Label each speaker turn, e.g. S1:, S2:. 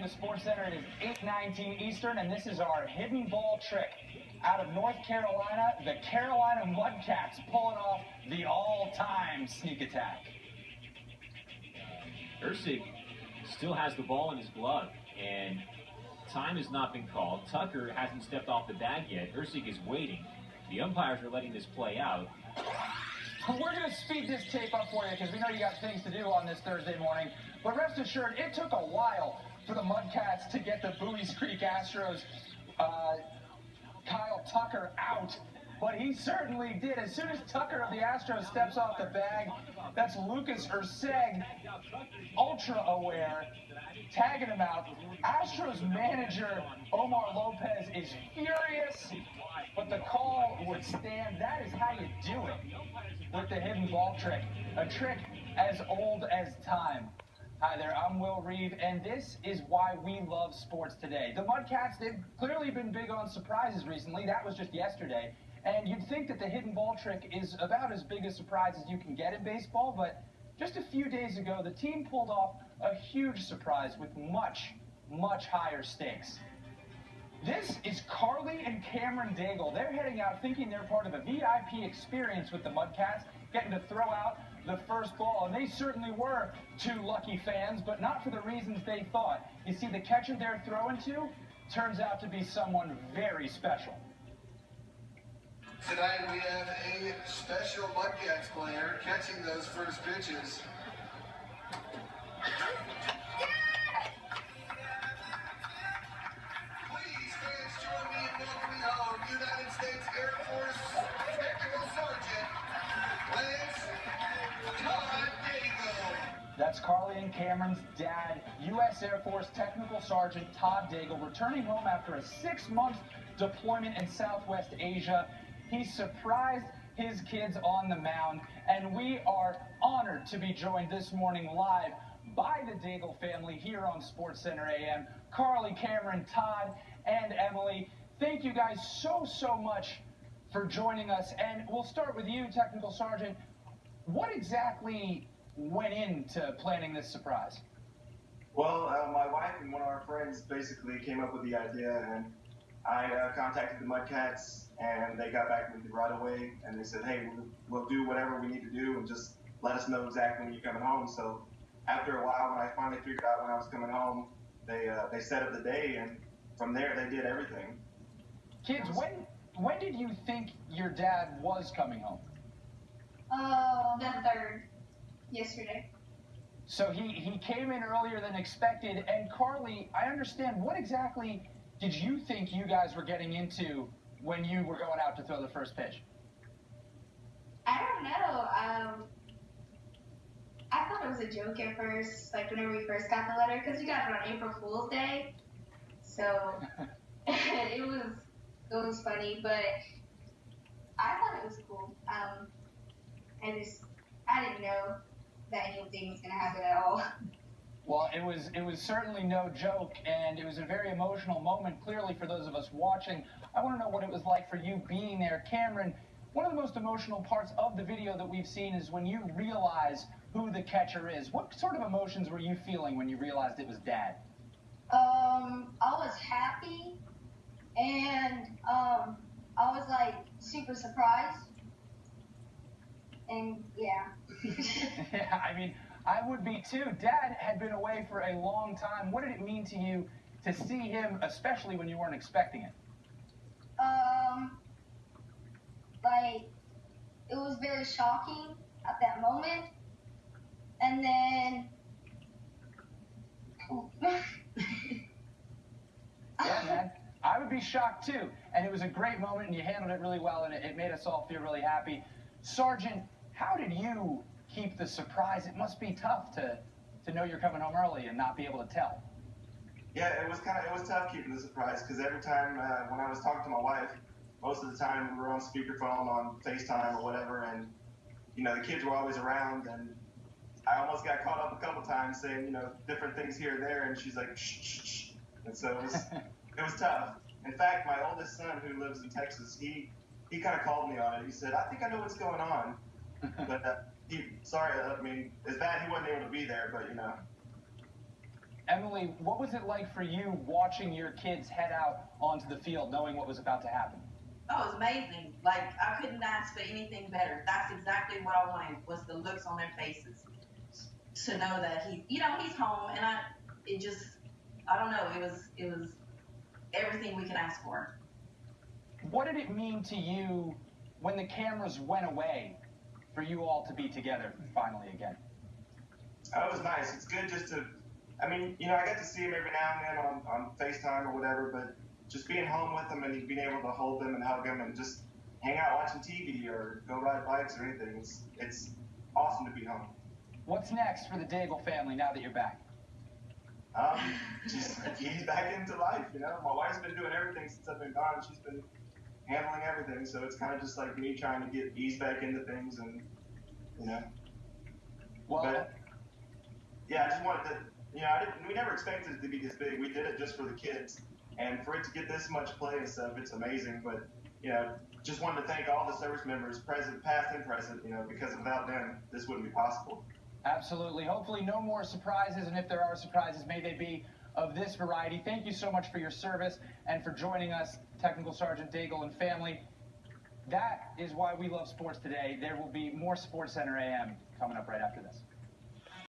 S1: to SportsCenter. It is 8:19 Eastern, and this is our hidden ball trick. Out of North Carolina, the Carolina Mudcats pulling off the all-time sneak attack.
S2: Ursig still has the ball in his glove, and time has not been called. Tucker hasn't stepped off the bag yet. Ursig is waiting. The umpires are letting this play out.
S1: We're going to speed this tape up for you because we know you got things to do on this Thursday morning. But rest assured, it took a while for the Mudcats to get the Buies Creek Astros Kyle Tucker out. But he certainly did. As soon as Tucker of the Astros steps off the bag, that's Lucas Ursig, ultra aware, tagging him out. Astros manager Omar Lopez is furious, but the call would stand. That is how you do it with the hidden ball trick. A trick as old as time. Hi there, I'm Will Reeve, and this is why we love sports today. The Mudcats, they've clearly been big on surprises recently. That was just yesterday. And you'd think that the hidden ball trick is about as big a surprise as you can get in baseball, but just a few days ago, the team pulled off a huge surprise with much, much higher stakes. This is Carly and Cameron Daigle. They're heading out thinking they're part of a VIP experience with the Mudcats, getting to throw out the first ball. And they certainly were two lucky fans, but not for the reasons they thought. You see, the catcher they're throwing to turns out to be someone very special.
S3: Tonight we have a special Mudcats player catching those first pitches. Please, fans, join me in welcoming home United States Air Force Technical Sergeant Lance Todd Daigle.
S1: That's Carly and Cameron's dad, U.S. Air Force Technical Sergeant Todd Daigle, returning home after a 6-month deployment in Southwest Asia. He surprised his kids on the mound, and we are honored to be joined this morning live by the Daigle family here on SportsCenter AM. Carly, Cameron, Todd, and Emily, thank you guys so much for joining us. And we'll start with you, Technical Sergeant. What exactly went into planning this surprise?
S4: Well, my wife and one of our friends basically came up with the idea, and I contacted the Mudcats, and they got back with me right away, and they said, hey, we'll do whatever we need to do, and just let us know exactly when you're coming home. So after a while, when I finally figured out when I was coming home, they set up the day, and from there they did everything.
S1: Kids, when did you think your dad was coming home?
S5: The 3rd, yesterday.
S1: So he came in earlier than expected. And Carly, I understand, what exactly did you think you guys were getting into when you were going out to throw the first pitch?
S5: I don't know. I thought it was a joke at first, like whenever we first got the letter, because we got it on April Fool's Day. So it was funny, but I thought it was cool. I didn't know that anything was gonna happen at all.
S1: Well, it was certainly no joke, and it was a very emotional moment, clearly, for those of us watching. I want to know what it was like for you being there. Cameron, one of the most emotional parts of the video that we've seen is when you realize who the catcher is. What sort of emotions were you feeling when you realized it was Dad?
S5: I was happy, and I was like super surprised, and yeah.
S1: Yeah, I mean, I would be too. Dad had been away for a long time. What did it mean to you to see him, especially when you weren't expecting it?
S5: Like, it was very shocking at that moment. And then,
S1: yeah, man, I would be shocked too. And it was a great moment, and you handled it really well, and it made us all feel really happy. Sergeant, how did you keep the surprise? It must be tough to know you're coming home early and not be able to tell.
S4: Yeah, it was tough keeping the surprise, because every time when I was talking to my wife, most of the time we were on speakerphone, on FaceTime or whatever, and the kids were always around, and I almost got caught up a couple times saying different things here and there, and she's like shh, shh, shh. And so it was tough. In fact, my oldest son, who lives in Texas, he kind of called me on it. He said, I think I know what's going on, but sorry, I mean, it's bad he wasn't able to be there, but
S1: Emily, what was it like for you watching your kids head out onto the field, knowing what was about to happen?
S6: Oh, it was amazing. Like, I couldn't ask for anything better. That's exactly what I wanted, was the looks on their faces. To know that he's home, and I don't know, it was everything we can ask for.
S1: What did it mean to you when the cameras went away for you all to be together finally again?
S4: It was nice. It's good just to, I get to see him every now and then on FaceTime or whatever, but just being home with them and being able to hold them and hug them and just hang out watching TV or go ride bikes or anything, it's awesome to be home.
S1: What's next for the Daigle family now that you're back?
S4: Just ease back into life, My wife's been doing everything since I've been gone. She's been handling everything, so it's kind of just like me trying to get eased back into things and,
S1: Well,
S4: but, yeah, I just wanted to, we never expected it to be this big. We did it just for the kids, and for it to get this much play and stuff, it's amazing. But, just wanted to thank all the service members, present, past and present, because without them, this wouldn't be possible.
S1: Absolutely. Hopefully no more surprises, and if there are surprises, may they be of this variety. Thank you so much for your service and for joining us, Technical Sergeant Daigle and family. That is why we love sports today. There will be more SportsCenter AM coming up right after this.